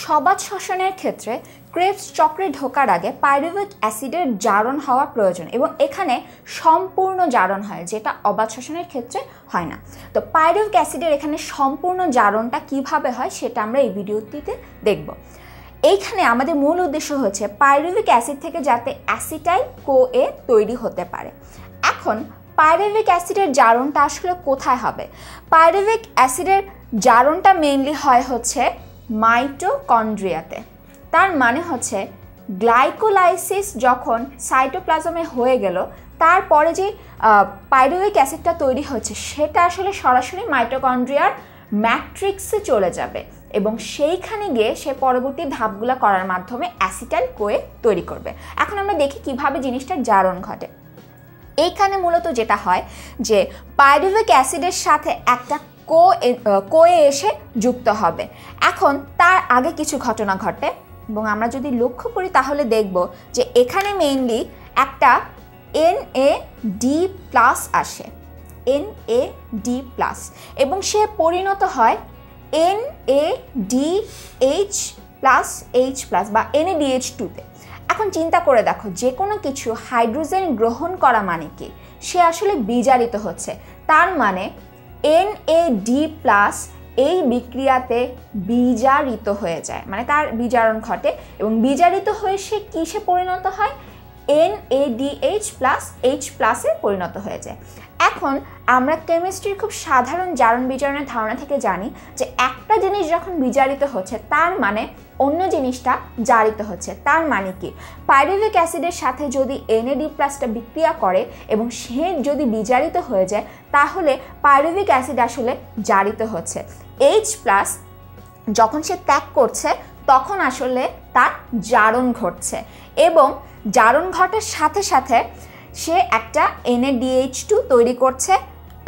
সবাত শ্বসনের ক্ষেত্রে ক্রেবস চক্রে ঢোকার আগে পাইরুভিক অ্যাসিডের জারণ হওয়া প্রয়োজন এবং এখানে সম্পূর্ণ জারণ হয়, যেটা অবাত শ্বসনের ক্ষেত্রে হয় না। তো পাইরুভিক অ্যাসিডের এখানে সম্পূর্ণ জারণটা কিভাবে হয় সেটা আমরা এই ভিডিওটিতে দেখব। এইখানে আমাদের মূল উদ্দেশ্য হচ্ছে পাইরুভিক অ্যাসিড থেকে যাতে অ্যাসিটাইল কোএ তৈরি হতে পারে। এখন পাইরুভিক অ্যাসিডের জারণটা আসলে কোথায় হবে? পাইরুভিক অ্যাসিডের জারণটা মেইনলি হয় হচ্ছে মাইটোকন্ড্রিয়াতে। তার মানে হচ্ছে গ্লাইকোলাইসিস যখন সাইটোপ্লাজমে হয়ে গেল, তারপরে যে পাইরুভিক অ্যাসিডটা তৈরি হচ্ছে সেটা আসলে সরাসরি মাইটোকন্ড্রিয়ার ম্যাট্রিক্সে চলে যাবে এবং সেইখানে গিয়ে সে পরবর্তী ধাপগুলো করার মাধ্যমে অ্যাসিটাইল কোএ তৈরি করবে। এখন আমরা দেখি কিভাবে জিনিসটার জারণ ঘটে। এইখানে মূলত যেটা হয় যে পাইরুভিক অ্যাসিডের সাথে একটা কোএ এসে যুক্ত হবে। এখন তার আগে কিছু ঘটনা ঘটে এবং আমরা যদি লক্ষ্য করি তাহলে দেখব যে এখানে মেইনলি একটা NAD+ আসে, NAD+ এবং সে পরিণত হয় NADH+ বা NADH2-তে। এখন চিন্তা করে দেখো, যে কোনো কিছু হাইড্রোজেন গ্রহণ করা মানে কি? সে আসলে বিজারিত হচ্ছে। তার মানে NAD+ এই বিক্রিয়াতে বিজারিত হয়ে যায়, মানে তার বিজারণ ঘটে এবং বিজারিত হয়ে সে কিসে পরিণত হয়? NADH+H+-এ পরিণত হয়ে যায়। এখন আমরা কেমিস্ট্রির খুব সাধারণ জারণ বিজারণের ধারণা থেকে জানি যে একটা জিনিস যখন বিজারিত হচ্ছে তার মানে অন্য জিনিসটা জারিত হচ্ছে। তার মানে কি? পাইরুভিক অ্যাসিডের সাথে যদি NAD+টা বিক্রিয়া করে এবং সে যদি বিজারিত হয়ে যায় তাহলে পাইরুভিক অ্যাসিড আসলে জারিত হচ্ছে। H+ যখন সে ত্যাগ করছে তখন আসলে তার জারণ ঘটছে এবং জারণ ঘটার সাথে সাথে সে একটা NADH2 তৈরি করছে।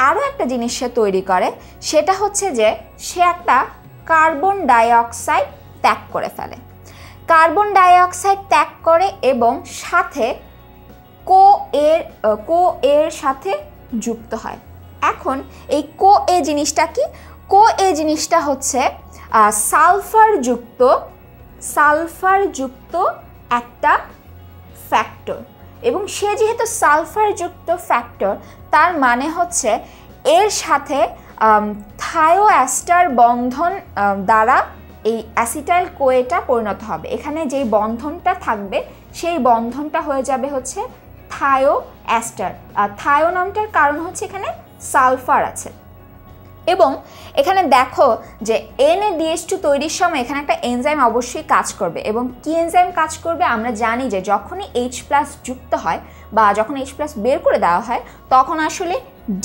আরও একটা জিনিস সে তৈরি করে, সেটা হচ্ছে যে সে একটা কার্বন ডাইঅক্সাইড ত্যাগ করে ফেলে। কার্বন ডাইঅক্সাইড ত্যাগ করে এবং সাথে কোএর সাথে যুক্ত হয়। এখন এই কোএ জিনিসটা কি? কোএ জিনিসটা হচ্ছে সালফারযুক্ত একটা ফ্যাক্টর এবং সে যেহেতু সালফারযুক্ত ফ্যাক্টর তার মানে হচ্ছে এর সাথে থায়োএস্টার বন্ধন দ্বারা এই অ্যাসিটাইল কোএটা পরিণত হবে। এখানে যেই বন্ধনটা থাকবে সেই বন্ধনটা হয়ে যাবে হচ্ছে থায়োএস্টার। থায়ো নামটার কারণ হচ্ছে এখানে সালফার আছে এবং এখানে দেখো যে NADH2 তৈরির সময় এখানে একটা এনজাইম অবশ্যই কাজ করবে এবং কি এনজাইম কাজ করবে? আমরা জানি যে যখনই H+ যুক্ত হয় বা যখন H+ বের করে দেওয়া হয় তখন আসলে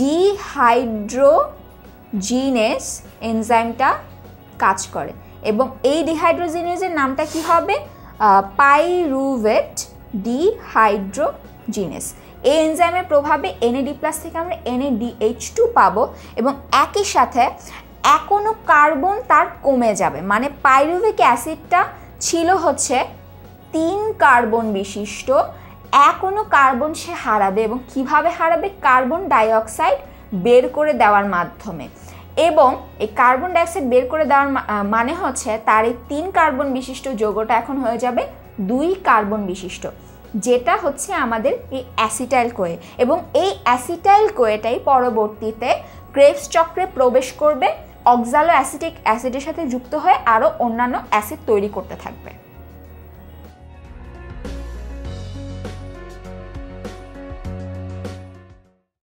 ডিহাইড্রোজিনেস এনজাইমটা কাজ করে এবং এই ডিহাইড্রোজিনেসের নামটা কি হবে? Pyruvate dehydrogenase. এই এনজাইমের প্রভাবে NAD+ থেকে আমরা NADH2 পাবো এবং একই সাথে এখনো কার্বন তার কমে যাবে। মানে পাইরুভিক অ্যাসিডটা ছিল হচ্ছে 3 কার্বন বিশিষ্ট, এখনো কার্বন সে হারাবে এবং কিভাবে হারাবে? কার্বন ডাইঅক্সাইড বের করে দেওয়ার মাধ্যমে। এবং এই কার্বন ডাইঅক্সাইড বের করে দেওয়ার মানে হচ্ছে তার এই 3 কার্বন বিশিষ্ট যৌগটা এখন হয়ে যাবে 2 কার্বন বিশিষ্ট, যেটা হচ্ছে আমাদের এই অ্যাসিটাইল কোএ এবং এই অ্যাসিটাইল কোএটাই পরবর্তীতে ক্রেবস চক্রে প্রবেশ করবে, অক্সালো অ্যাসিটিক অ্যাসিডের সাথে যুক্ত হয়ে আরও অন্যান্য অ্যাসিড তৈরি করতে থাকবে।